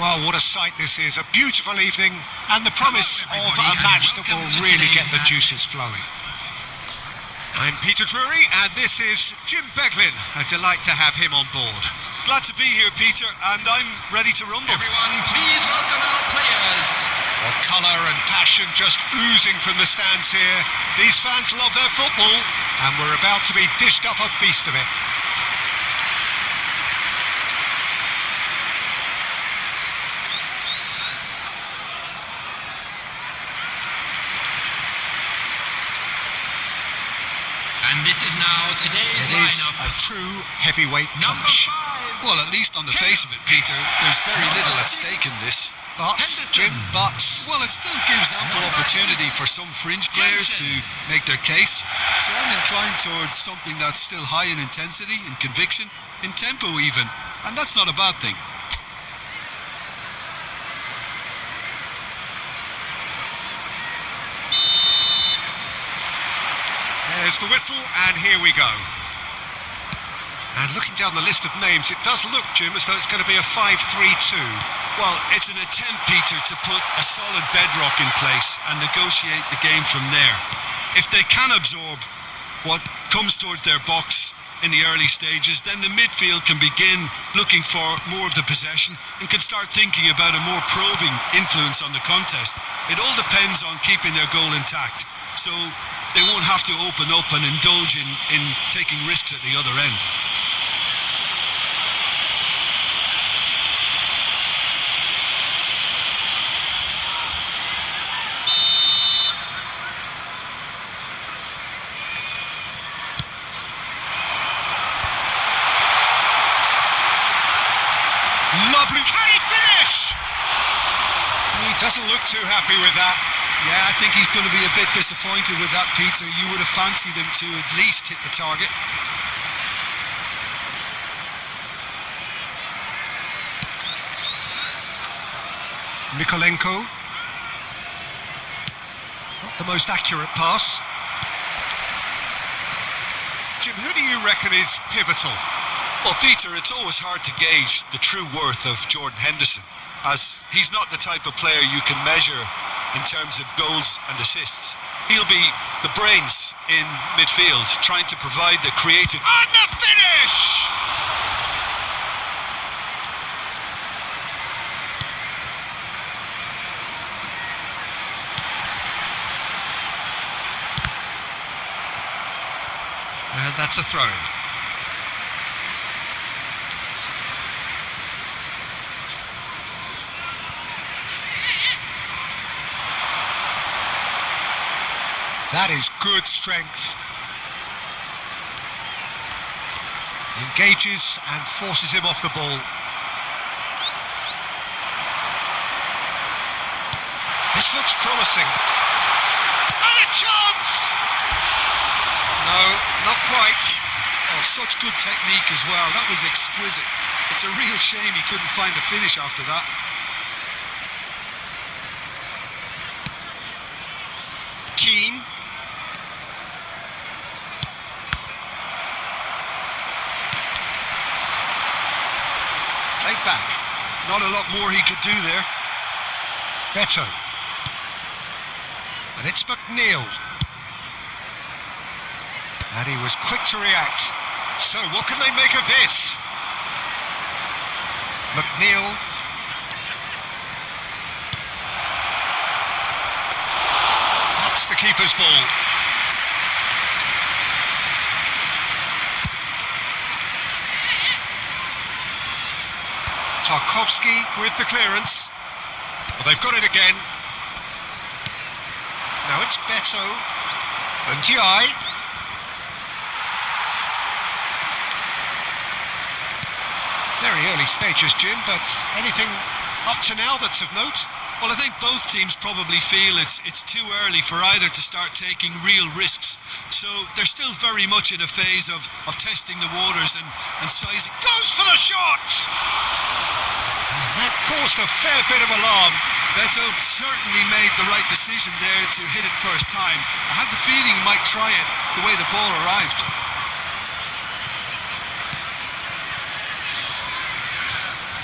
Well, what a sight this is. A beautiful evening and the promise of a match that will really get the juices flowing. I'm Peter Drury and this is Jim Beglin. A delight to have him on board. Glad to be here, Peter, and I'm ready to rumble. Everyone, please welcome our players. Well, colour and passion just oozing from the stands here. These fans love their football and we're about to be dished up a feast of it. And this is now today's It is lineup. a true heavyweight Number clash. 5. Well, at least on the face of it, Peter, there's very little at stake in this. But, Jim, Well, it still gives ample opportunity for some fringe players to make their case. So I'm inclined towards something that's still high in intensity, in conviction, in tempo even. And that's not a bad thing. There's the whistle and here we go. and looking down the list of names, it does look, Jim, as though it's going to be a 5-3-2. Well, it's an attempt, Peter, to put a solid bedrock in place and negotiate the game from there. If they can absorb what comes towards their box in the early stages, then the midfield can begin looking for more of the possession and can start thinking about a more probing influence on the contest. It all depends on keeping their goal intact, so they won't have to open up and indulge in taking risks at the other end. Lovely. Can he finish? He doesn't look too happy with that. Yeah, I think he's going to be a bit disappointed with that, Peter. You would have fancied him to at least hit the target. Mikolenko. Not the most accurate pass. Jim, who do you reckon is pivotal? Well, Peter, it's always hard to gauge the true worth of Jordan Henderson, as he's not the type of player you can measure in terms of goals and assists. He'll be the brains in midfield, trying to provide the creative... And the finish! And that's a throw-in. That is good strength. Engages and forces him off the ball. This looks promising. And a chance! No, not quite. Oh, such good technique as well. That was exquisite. It's a real shame he couldn't find the finish after that. Keane. Played back. Not a lot more he could do there. Beto. And it's McNeil. And he was quick to react. So what can they make of this? McNeil. That's the keeper's ball. Tarkovsky with the clearance. Well, they've got it again. Now it's Beto. And Diai. Very early stages, Jim, but anything up to now that's of note? Well, I think both teams probably feel it's too early for either to start taking real risks. So they're still very much in a phase of testing the waters and sizing. Goes for the shot! That caused a fair bit of alarm. Beto certainly made the right decision there to hit it first time. I had the feeling he might try it the way the ball arrived.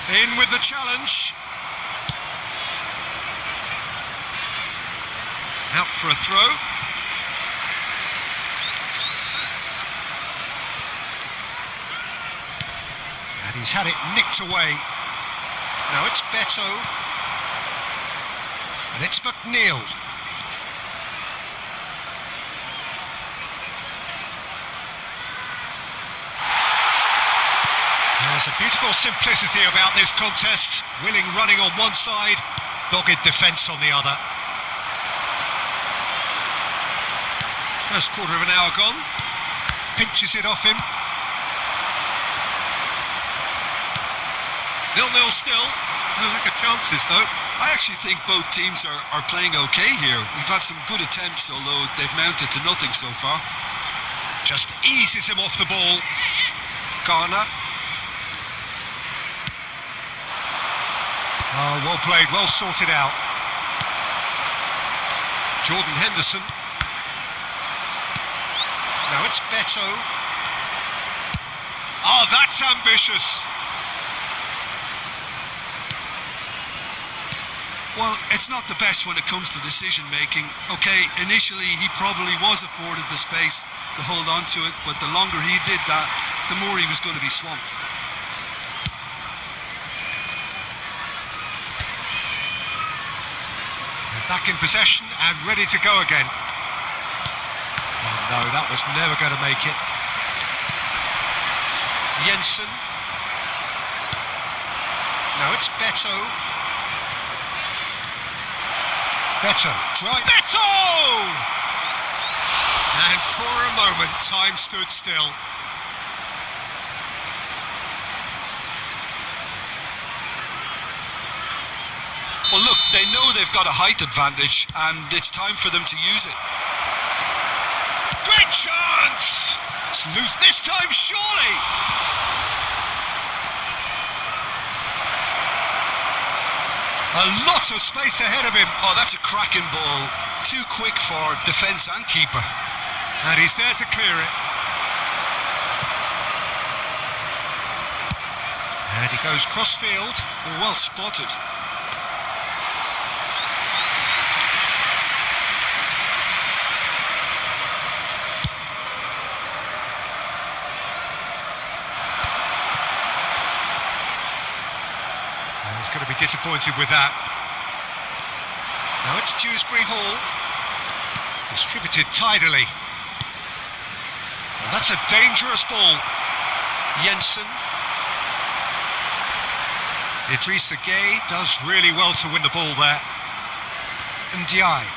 In with the challenge. Out for a throw. And he's had it nicked away. Now it's Beto. And it's McNeil. There's a beautiful simplicity about this contest. Willing running on one side, dogged defence on the other. First quarter of an hour gone. Pinches it off him. 0-0 still. No lack of chances though. I actually think both teams are playing okay here. We've had some good attempts, although they've mounted to nothing so far. Just eases him off the ball. Garner. Oh, well played, well sorted out. Jordan Henderson. Now it's Beto. Oh, that's ambitious. Well, it's not the best when it comes to decision making. Okay, initially he probably was afforded the space to hold on to it, but the longer he did that, the more he was going to be swamped. They're back in possession and ready to go again. Oh no, that was never going to make it. Jensen. Now it's Beto. Beto, try. Beto! And for a moment, time stood still. Well, look, they know they've got a height advantage, and it's time for them to use it. Great chance! It's loose this time, surely! A lot of space ahead of him. Oh, that's a cracking ball. Too quick for defence and keeper. And he's there to clear it. And he goes cross-field. Well spotted. He's going to be disappointed with that. Now it's Dewsbury Hall. Distributed tidily. And that's a dangerous ball. Jensen. Idrissa Gueye does really well to win the ball there. Ndiaye.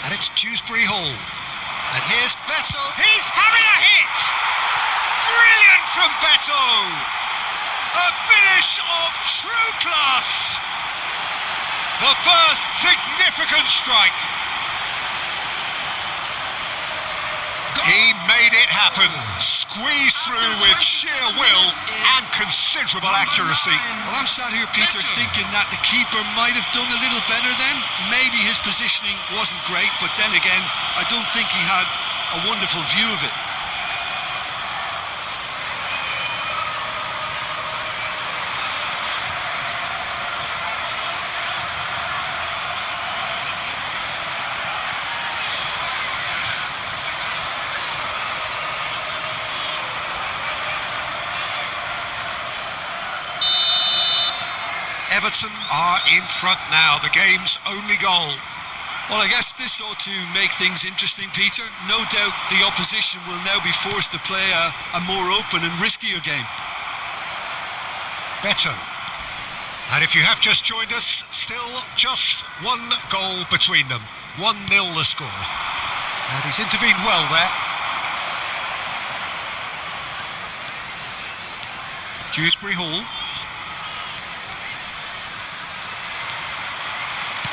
And it's Dewsbury Hall. And here's Beto. He's having a hit! Brilliant from Beto! A finish of true class! The first significant strike. He made it happen. Squeezed through with sheer will and considerable accuracy. Well, I'm sat here, Peter, thinking that the keeper might have done a little better then. Maybe his positioning wasn't great, but then again, I don't think he had a wonderful view of it. Everton are in front now, the game's only goal. Well, I guess this ought to make things interesting, Peter. No doubt the opposition will now be forced to play a more open and riskier game. Beto. And if you have just joined us, still just one goal between them. 1-0 the score. And he's intervened well there. Dewsbury Hall.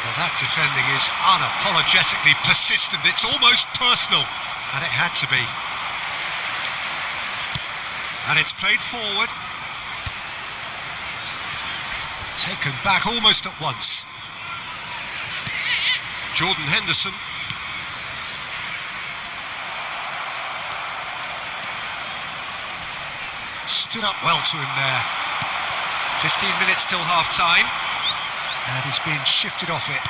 Well, that defending is unapologetically persistent. It's almost personal, and it had to be. And it's played forward. Taken back almost at once. Jordan Henderson. Stood up well to him there. 15 minutes till half-time. And he's been shifted off it.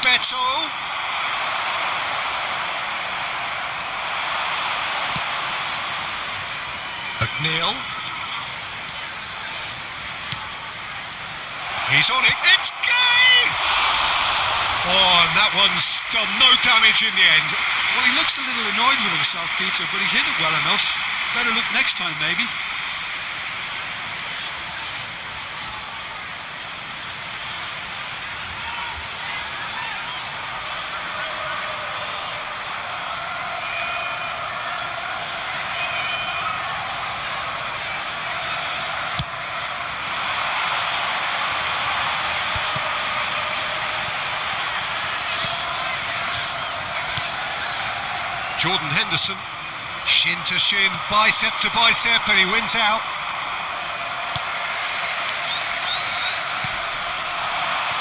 Beto. McNeil. He's on it. It's Gay! Oh, and that one's done no damage in the end. Well, he looks a little annoyed with himself, Peter, but he hit it well enough. Better look next time, maybe. Jordan Henderson, shin to shin, bicep to bicep, and he wins out.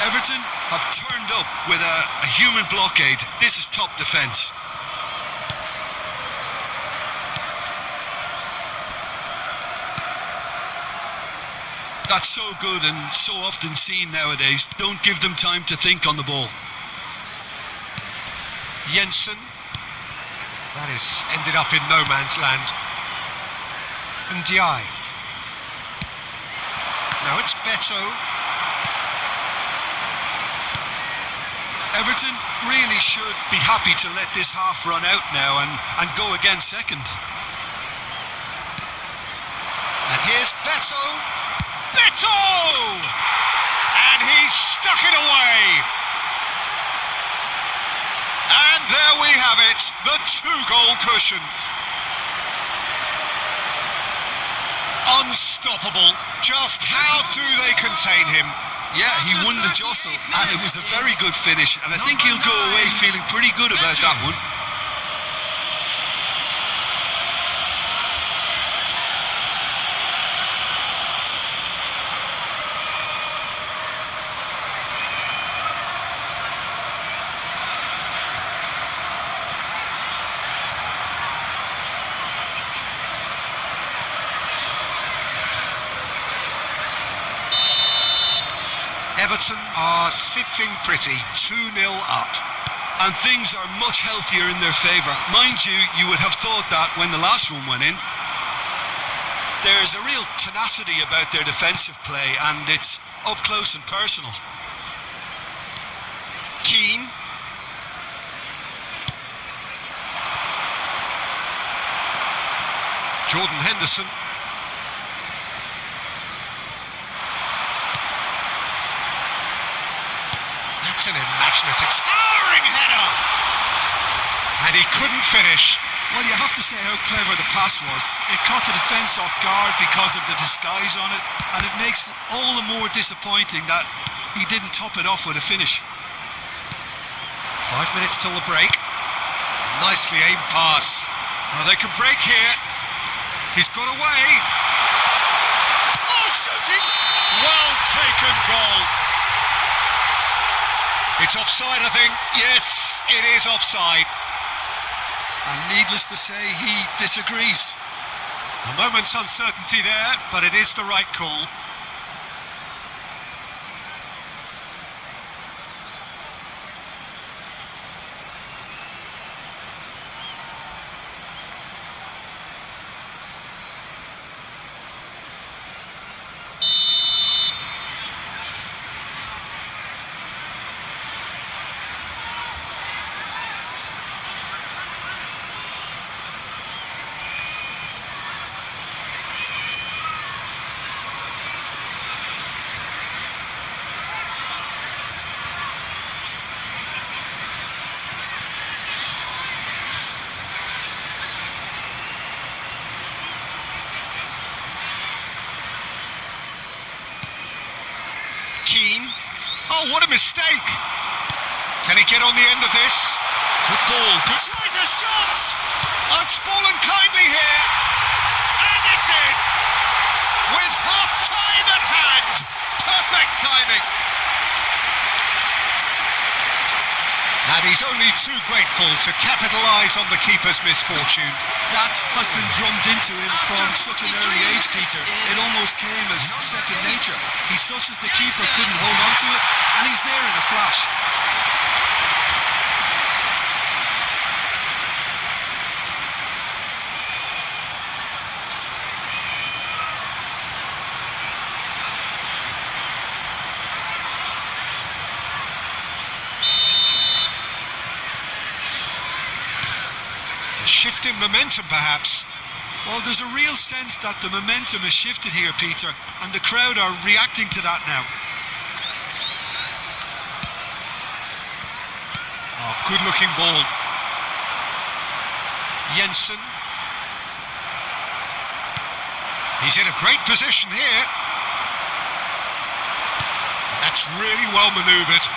Everton have turned up with a human blockade. This is top defence. That's so good and so often seen nowadays. Don't give them time to think on the ball. Jensen. That has ended up in no man's land. And Ndiaye. Now it's Beto. Everton really should be happy to let this half run out now and go again second. And here's Beto. Beto! And he's stuck it away. And there we have it, the 2-goal cushion. Unstoppable. Just how do they contain him? Yeah, he won the jostle, and it was a very good finish, and I think he'll go away feeling pretty good about that one. Everton are sitting pretty, 2-0 up. And things are much healthier in their favour. Mind you, you would have thought that when the last one went in. There's a real tenacity about their defensive play, and it's up close and personal. Keane. Jordan Henderson. That's an imaginative, towering header! And he couldn't finish. Well, you have to say how clever the pass was. It caught the defence off guard because of the disguise on it, and it makes it all the more disappointing that he didn't top it off with a finish. 5 minutes till the break. Nicely aimed pass. Oh, they can break here. He's got away. Oh, shooting! Well taken goal. It's offside, I think. Yes, it is offside. And needless to say, he disagrees. A moment's uncertainty there, but it is the right call. Keane. Oh, what a mistake! Can he get on the end of this? Good ball. Good. Tries a shot! Oh, it's fallen kindly here. And it's in! With half-time at hand. Perfect timing. And he's only too grateful to capitalise on the keeper's misfortune. That has been drummed into him from such an early age, Peter. It almost came as second nature. He susses the keeper couldn't hold on to it, and he's there in a flash. shift in momentum, perhaps. Well, there's a real sense that the momentum has shifted here, Peter, and the crowd are reacting to that now. Oh, good-looking ball. Jensen. He's in a great position here. And that's really well manoeuvred.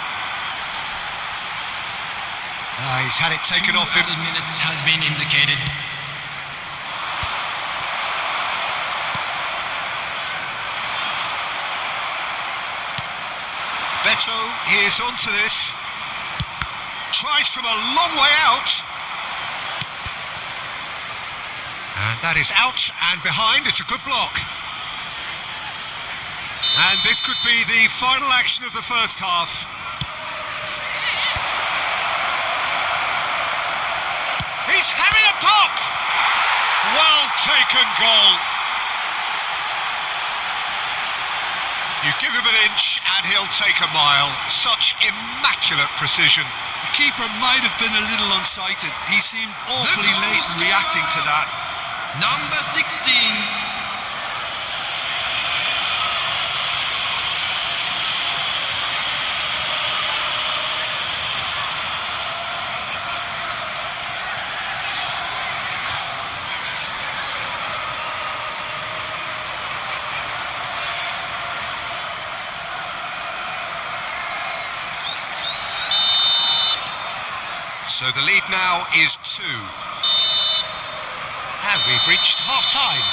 He's had it taken off him. 2 added minutes has been indicated. Beto is onto this. Tries from a long way out. And that is out and behind. It's a good block. And this could be the final action of the first half. He's having a pop! Well taken goal. You give him an inch and he'll take a mile. Such immaculate precision. The keeper might have been a little unsighted. He seemed awfully late in reacting to that. Number 16. So the lead now is 2. And we've reached half-time.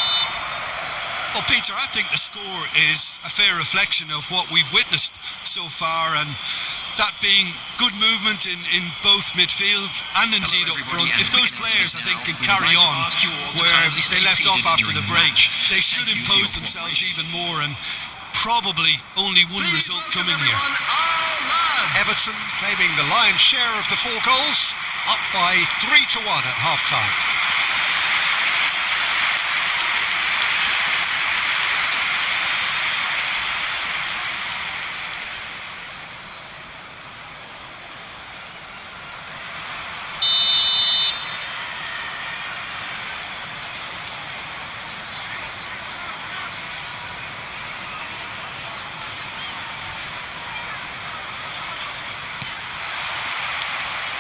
Well, Peter, I think the score is a fair reflection of what we've witnessed so far, and that being good movement in both midfield and indeed up front. If those players, I think, can carry on where they left off after the break, they should impose themselves even more, and probably only one result coming here. Everton claiming the lion's share of the 4 goals, up by 3-1 at half-time.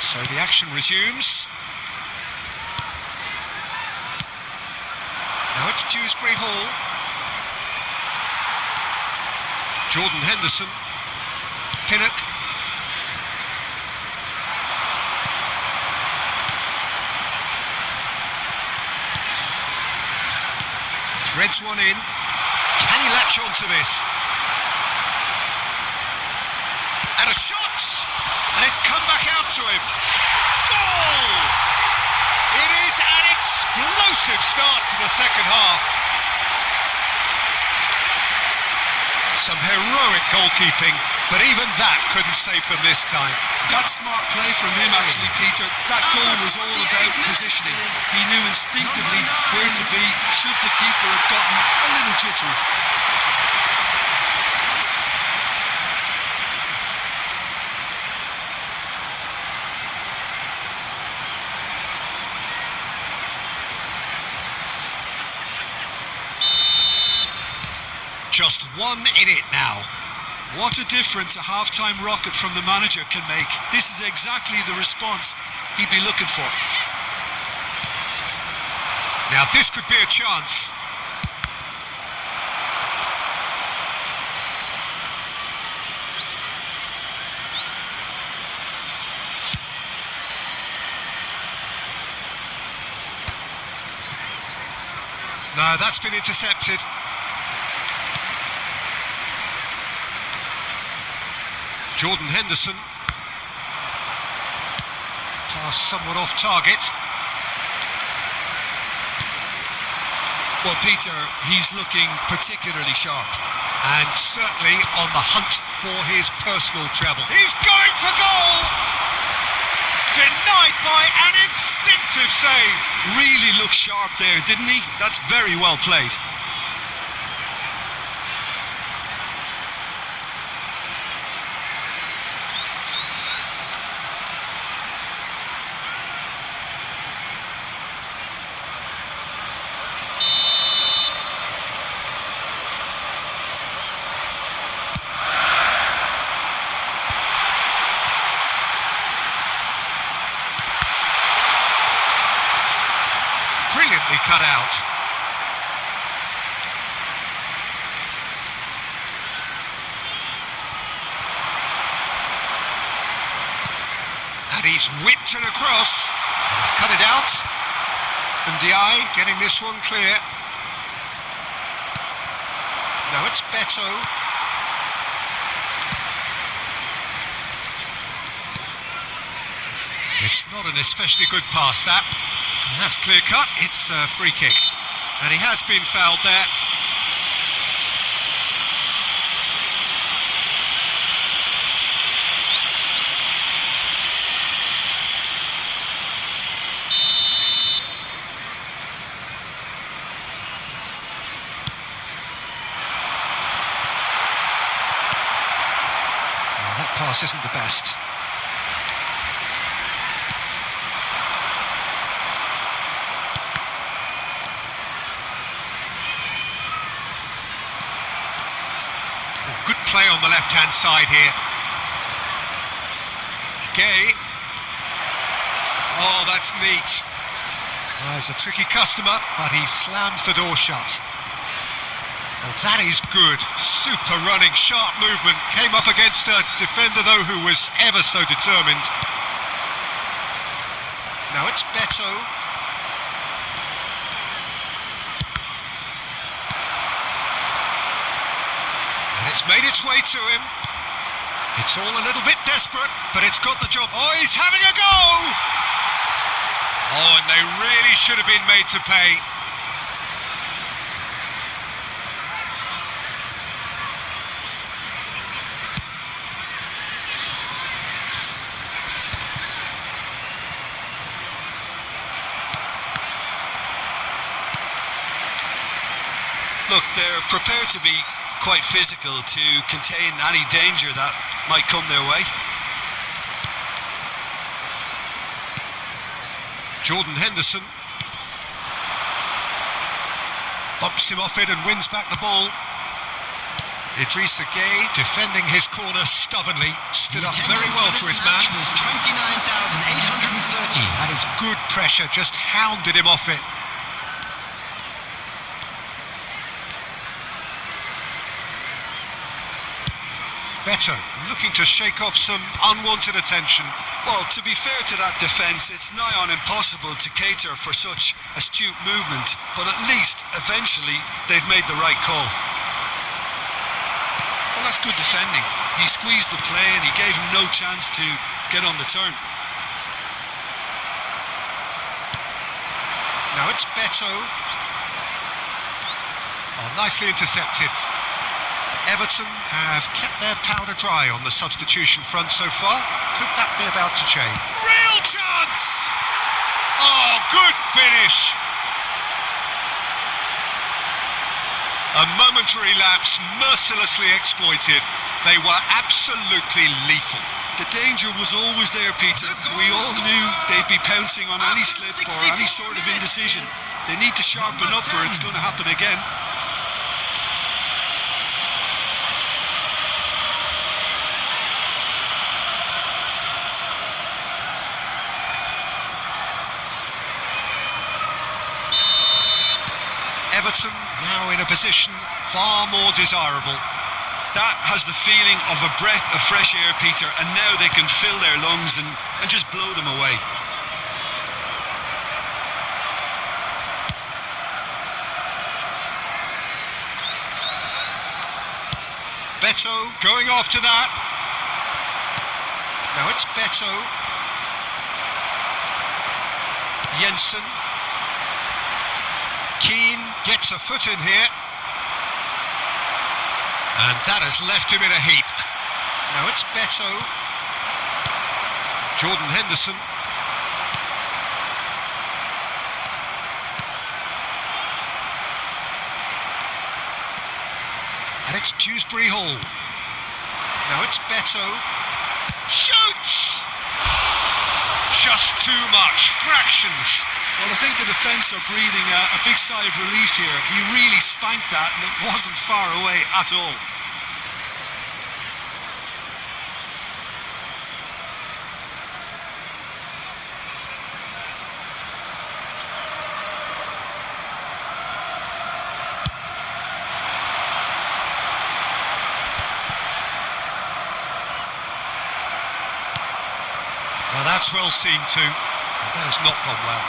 So the action resumes. Now it's Dewsbury Hall. Jordan Henderson. Pinnock. Threads one in. Can he latch onto this? And a shot! And it's come back out to him. Goal! It is an explosive start to the second half. Some heroic goalkeeping, but even that couldn't save them this time. That's smart play from him, actually, Peter. That goal was all about positioning. He knew instinctively where to be should the keeper have gotten a little jittery. Just 1 in it now. What a difference a half-time rocket from the manager can make. This is exactly the response he'd be looking for. Now this could be a chance. No, that's been intercepted. Jordan Henderson. Pass somewhat off target. Well, Peter, he's looking particularly sharp. And certainly on the hunt for his personal treble. He's going for goal! Denied by an instinctive save. Really looked sharp there, didn't he? That's very well played. cut out. And he's whipped it across. He's cut it out. And Diai getting this one clear. Now it's Beto. It's not an especially good pass, that. And that's clear cut. It's a free kick. And he has been fouled there. Well, that pass isn't the best. Good play on the left-hand side here. Gay. Oh, that's neat. Well, he's a tricky customer, but he slams the door shut. Well, that is good. Super running, sharp movement. Came up against a defender, though, who was ever so determined. Now it's Beto. And it's made its way to him. It's all a little bit desperate, but it's got the job. Oh, he's having a go! Oh, and they really should have been made to pay. Look, they're prepared to be quite physical to contain any danger that might come their way. Jordan Henderson bumps him off it and wins back the ball. Idrissa Gueye defending his corner stubbornly, stood up very well to his man. Was 29,830. That is good pressure, just hounded him off it. Beto looking to shake off some unwanted attention. Well, to be fair to that defence, it's nigh on impossible to cater for such astute movement, but at least, eventually, they've made the right call. Well, that's good defending. He squeezed the play and he gave him no chance to get on the turn. Now it's Beto. Oh, nicely intercepted. Everton have kept their powder dry on the substitution front so far. Could that be about to change? Real chance! Oh, good finish! A momentary lapse, mercilessly exploited. They were absolutely lethal. The danger was always there, Peter. We all knew they'd be pouncing on any slip or any sort of indecision. They need to sharpen up or it's going to happen again. Everton now in a position far more desirable. That has the feeling of a breath of fresh air, Peter, and now they can fill their lungs and just blow them away. Beto going after that. Now it's Beto. Jensen. Keane gets a foot in here. And that has left him in a heap. Now it's Beto. Jordan Henderson. And it's Dewsbury Hall. Now it's Beto. Shoots! Just too much. Fractions. Well, I think the defence are breathing a big sigh of relief here. He really spanked that and it wasn't far away at all. That's well seen too. That has not gone well.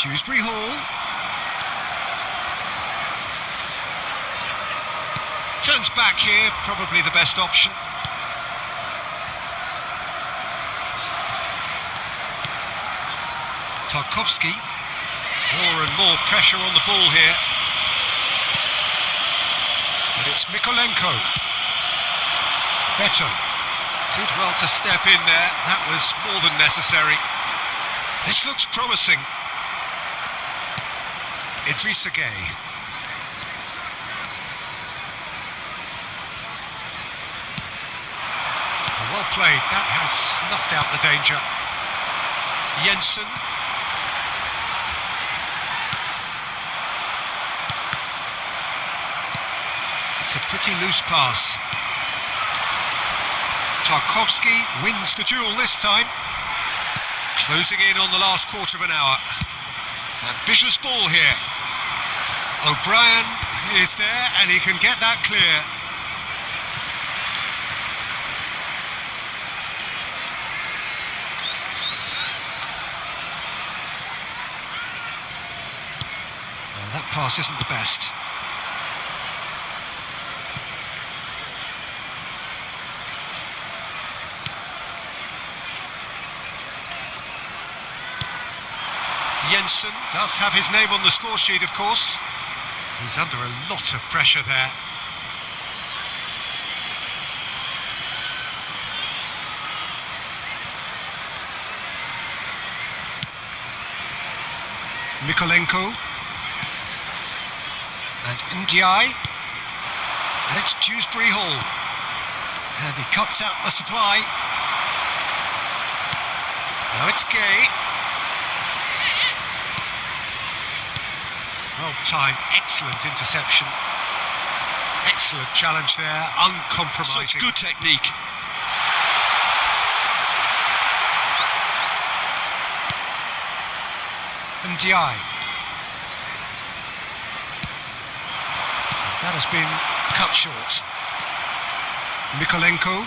Dewsbury Hall. Turns back here, probably the best option. Tarkovsky. More and more pressure on the ball here. And it's Mikolenko. Beto. Did well to step in there. That was more than necessary. This looks promising. Idrissa Gueye. Well played. That has snuffed out the danger. Jensen. It's a pretty loose pass. Tarkovsky wins the duel this time. Closing in on the last quarter of an hour. Ambitious ball here. O'Brien is there and he can get that clear. Well, that pass isn't the best. Jensen does have his name on the score sheet, of course. He's under a lot of pressure there. Mikolenko. And Ndiaye. And it's Dewsbury Hall. And he cuts out the supply. Now it's Gueye. Well timed, excellent interception. Excellent challenge there, uncompromising. Such good technique. Ndiaye. That has been cut short. Mikolenko.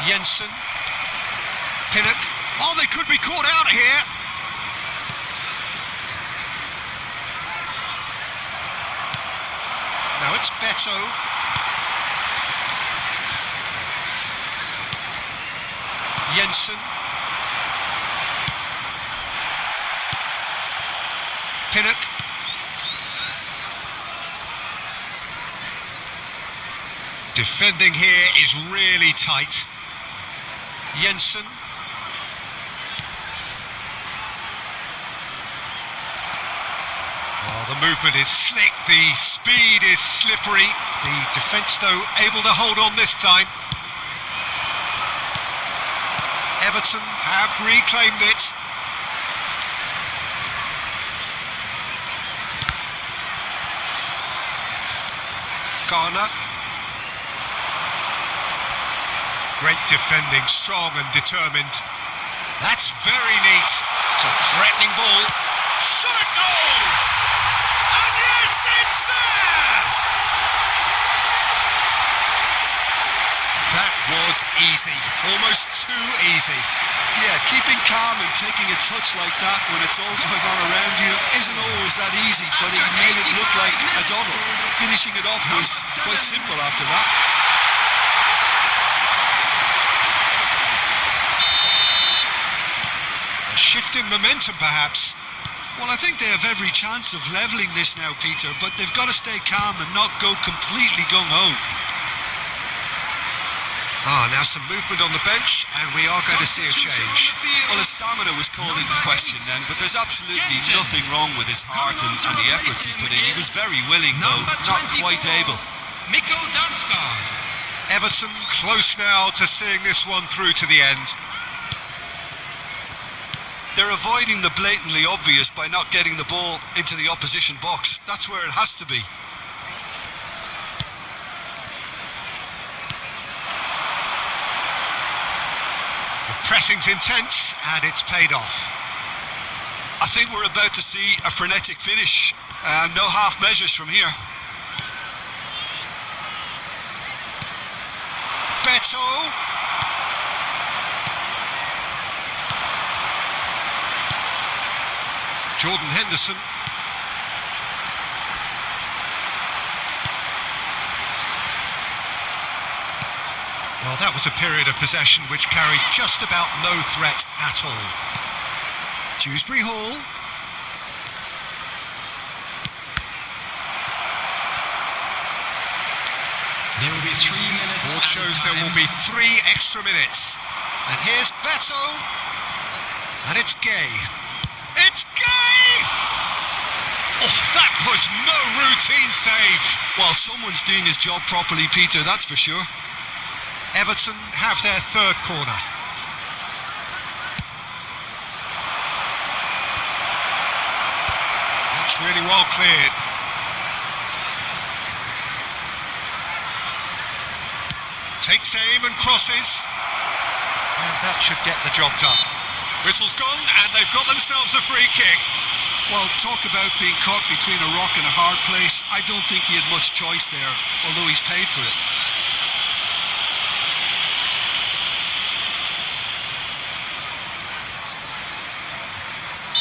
Jensen. Pinnock. Oh, they could be caught out here. Now it's Beto. Jensen. Pinnock. Defending here is really tight. Jensen. Oh, the movement is slick, the speed is slippery. The defence, though, able to hold on this time. Everton have reclaimed it. Garner. Great defending, strong and determined. That's very neat. It's a threatening ball. Shot goal! And yes, it's there! That was easy. Almost too easy. Yeah, keeping calm and taking a touch like that when it's all going on around you isn't always that easy, but he made it look like a double. Finishing it off was quite simple after that. A shift in momentum, perhaps. Well, I think they have every chance of levelling this now, Peter, but they've got to stay calm and not go completely gung-ho. Now some movement on the bench, and we are going to see a change. Well, his stamina was called into question then, but there's absolutely nothing wrong with his heart and the efforts he put in. He was very willing, though, not quite able. Everton close now to seeing this one through to the end. They're avoiding the blatantly obvious by not getting the ball into the opposition box. That's where it has to be. The pressing's intense, and it's paid off. I think we're about to see a frenetic finish. No half measures from here. Beto. Jordan Henderson. Well, that was a period of possession which carried just about no threat at all. Dewsbury Hall. There will be 3 minutes. Board shows there will be 3 extra minutes. And here's Beto. And it's Gay. It's Gay! Oh, that was no routine save. Well, someone's doing his job properly, Peter, that's for sure. Everton have their third corner. That's really well cleared. Takes aim and crosses. And that should get the job done. Whistle's gone and they've got themselves a free kick. Well, talk about being caught between a rock and a hard place. I don't think he had much choice there, although he's paid for it.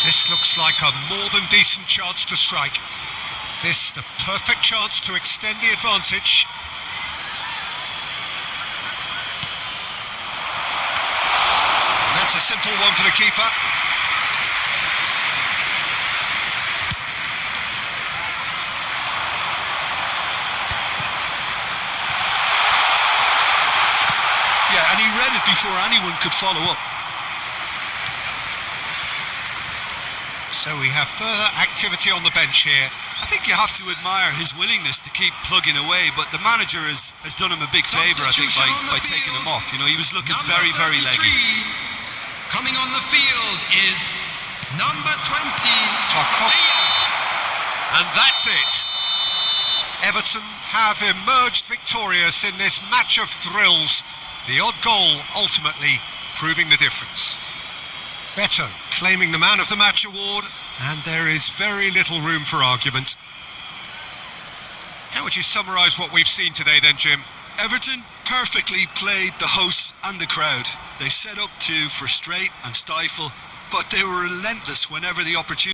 This looks like a more than decent chance to strike. This the perfect chance to extend the advantage. And that's a simple one for the keeper. Yeah, and he read it before anyone could follow up. So we have further activity on the bench here. I think you have to admire his willingness to keep plugging away, but the manager has done him a big favour, I think, by taking him off. You know, he was looking very, very leggy. Coming on the field is number 20. And that's it. Everton have emerged victorious in this match of thrills. The odd goal ultimately proving the difference. Beto claiming the Man of the Match award, and there is very little room for argument. How would you summarise what we've seen today then, Jim? Everton perfectly played the hosts and the crowd. They set up to frustrate and stifle, but they were relentless whenever the opportunity